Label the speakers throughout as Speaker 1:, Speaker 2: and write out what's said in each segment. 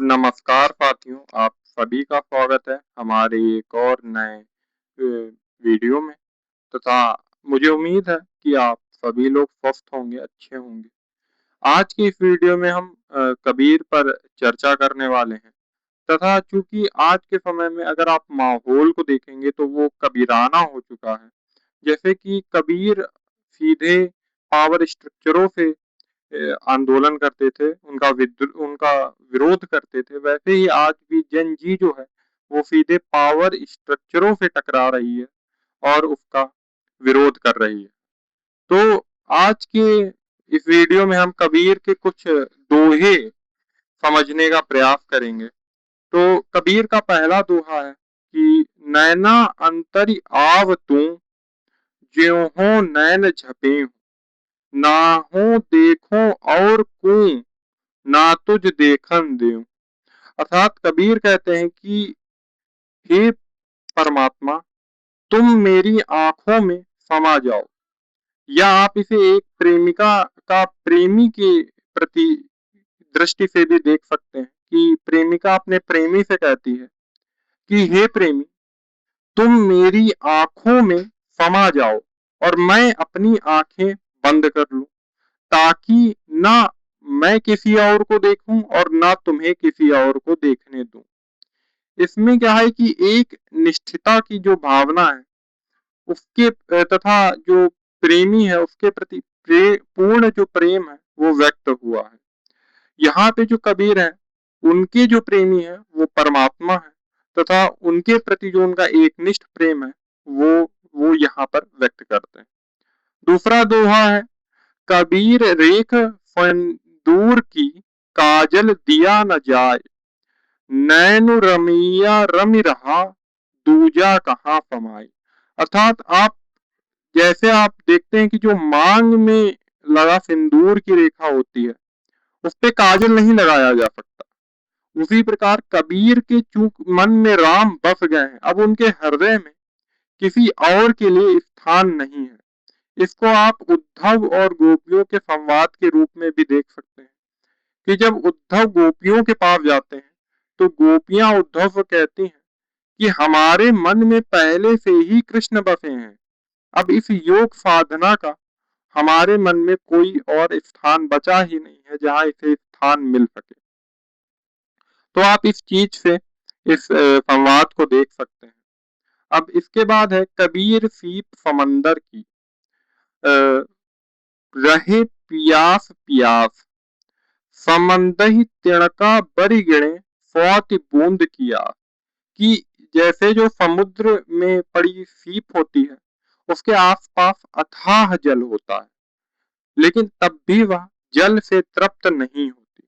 Speaker 1: नमस्कार साथियों, आप सभी का स्वागत है हमारे एक और नए वीडियो में। तथा मुझे उम्मीद है कि आप सभी लोग स्वस्थ होंगे, अच्छे होंगे। आज की इस वीडियो में हम कबीर पर चर्चा करने वाले हैं। तथा चूंकि आज के समय में अगर आप माहौल को देखेंगे तो वो कबीराना हो चुका है। जैसे कि कबीर सीधे पावर स्ट्रक्चरों से आंदोलन करते थे, उनका विरोध करते थे, वैसे ही आज भी जन जी जो है वो सीधे पावर स्ट्रक्चरों से टकरा रही है और उसका विरोध कर रही है। तो आज के इस वीडियो में हम कबीर के कुछ दोहे समझने का प्रयास करेंगे। तो कबीर का पहला दोहा है कि नैना अंतरि आव तू, ज्यों हो नैन झपे, ना हो देखो और को, ना तुझ देखन देऊं। अर्थात कबीर कहते हैं कि हे परमात्मा, तुम मेरी आंखों में समा जाओ। या आप इसे एक प्रेमिका का प्रेमी के प्रति दृष्टि से भी देख सकते हैं कि प्रेमिका अपने प्रेमी से कहती है कि हे प्रेमी, तुम मेरी आंखों में समा जाओ और मैं अपनी आंखें बंद कर लूं, ताकि ना मैं किसी और को देखूं और ना तुम्हें किसी और को देखने दूं। इसमें क्या है कि एक निष्ठता की जो भावना है उसके तथा जो प्रेमी है उसके प्रति पूर्ण जो प्रेम है वो व्यक्त हुआ है। यहाँ पे जो कबीर है उनके जो प्रेमी है वो परमात्मा है तथा उनके प्रति जो उनका एकनिष्ठ प्रेम है वो वो यहाँ पर व्यक्त करते हैं। दूसरा दोहा है, कबीर रेख दूर की, काजल दिया न जाए, नैन रमिया रमि रहा, दूजा कहाँ समाए। अर्थात आप देखते हैं कि जो मांग में लगा सिंदूर की रेखा होती है उस पे काजल नहीं लगाया जा सकता। उसी प्रकार कबीर के चूक मन में राम बस गए हैं, अब उनके हृदय में किसी और के लिए स्थान नहीं है। इसको आप उद्धव और गोपियों के संवाद के रूप में भी देख सकते हैं कि जब उद्धव गोपियों के पास जाते हैं तो गोपियां उद्धव को कहती हैं कि हमारे मन में पहले से ही कृष्ण बसे हैं, अब इस योग साधना का हमारे मन में कोई और स्थान बचा ही नहीं है जहां इसे स्थान मिल सके। तो आप इस चीज से इस संवाद को देख सकते हैं। अब इसके बाद है, कबीर सीप समंदर की, रहे पियास पियास, समंदहि तिणका बरि गिणे, सौति बूंद किया। कि जैसे जो समुद्र में पड़ी सीप होती है उसके आसपास अथाह जल होता है, लेकिन तब भी वह जल से तृप्त नहीं होती,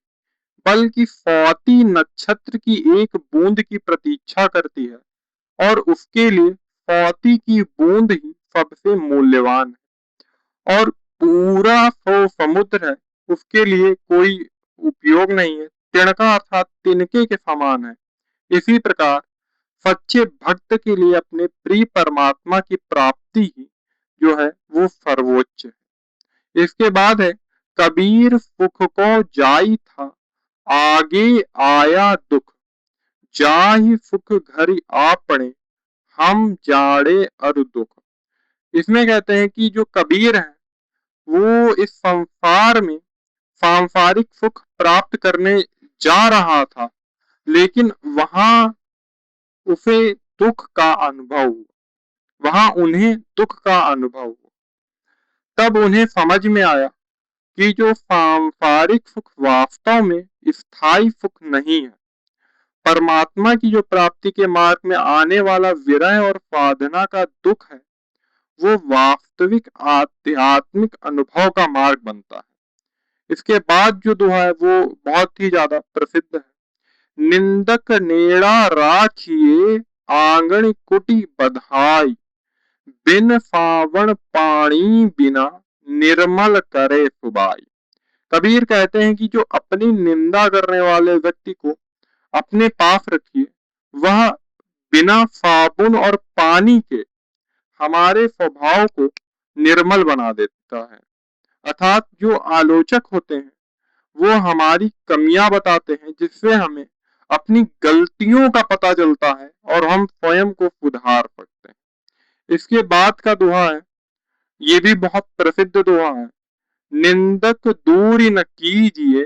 Speaker 1: बल्कि स्वाति नक्षत्र की एक बूंद की प्रतीक्षा करती है और उसके लिए स्वाति की बूंद ही सबसे मूल्यवान है। और पूरा सो समुद्र है उसके लिए कोई उपयोग नहीं है, तिनका अर्थात तिनके के समान है। इसी प्रकार सच्चे भक्त के लिए अपने प्रिय परमात्मा की प्राप्ति ही जो है वो सर्वोच्च है। इसके बाद है, कबीर सुख को जाई था, आगे आया दुख, जाहि सुख घरि आ पड़े, हम जाड़े अरु दुख। इसमें कहते हैं कि जो कबीर है वो इस संसार में सांसारिक सुख प्राप्त करने जा रहा था, लेकिन वहां उसे दुख का अनुभव हुआ, वहां उन्हें दुख का अनुभव हुआ। तब उन्हें समझ में आया कि जो सांसारिक सुख वास्तव में स्थायी सुख नहीं है। परमात्मा की जो प्राप्ति के मार्ग में आने वाला विरह और साधना का दुख है वो वास्तविक आध्यात्मिक अनुभव का मार्ग बनता है। इसके बाद जो दोहा है वो बहुत ही ज्यादा प्रसिद्ध है, निंदक नेड़ा राखिए, आंगन कुटी बधाई, बिन सावण पानी बिना, निर्मल करे सुबाई। कबीर कहते हैं कि जो अपनी निंदा करने वाले व्यक्ति को अपने पास रखिए, वह बिना साबुन और पानी के हमारे स्वभाव को निर्मल बना देता है। अर्थात जो आलोचक होते हैं वो हमारी कमियां बताते हैं जिससे हमें अपनी गलतियों का पता चलता है और हम स्वयं को सुधार सकते हैं। इसके बाद का दुआ है, ये भी बहुत प्रसिद्ध दुआ है। निंदक दूर न कीजिए,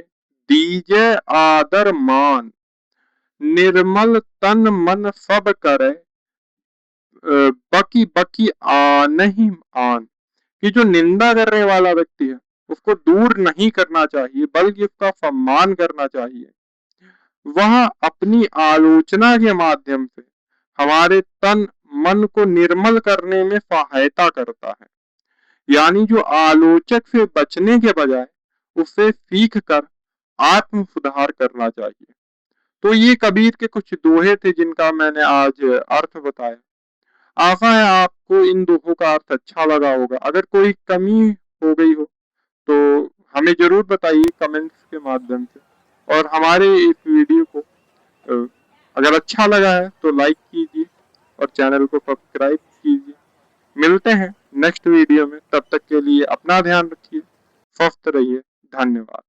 Speaker 1: दीजे आदर मान, निर्मल तन मन सब करे, बकी बकी आन ही आन। कि जो निंदा करने वाला व्यक्ति है उसको दूर नहीं करना चाहिए बल्कि उसका सम्मान करना चाहिए। वह अपनी आलोचना के माध्यम से हमारे तन मन को निर्मल करने में सहायता करता है। यानी जो आलोचक से बचने के बजाय उससे सीख कर आत्म सुधार करना चाहिए। तो ये कबीर के कुछ दोहे थे जिनका मैंने आज अर्थ बताया। आशा है आपको इन दोहों का अर्थ अच्छा लगा होगा। अगर कोई कमी हो गई हो तो हमें जरूर बताइए कमेंट्स के माध्यम से। और हमारे इस वीडियो को अगर अच्छा लगा है तो लाइक कीजिए और चैनल को सब्सक्राइब कीजिए। मिलते हैं नेक्स्ट वीडियो में, तब तक के लिए अपना ध्यान रखिए, स्वस्थ रहिए, धन्यवाद।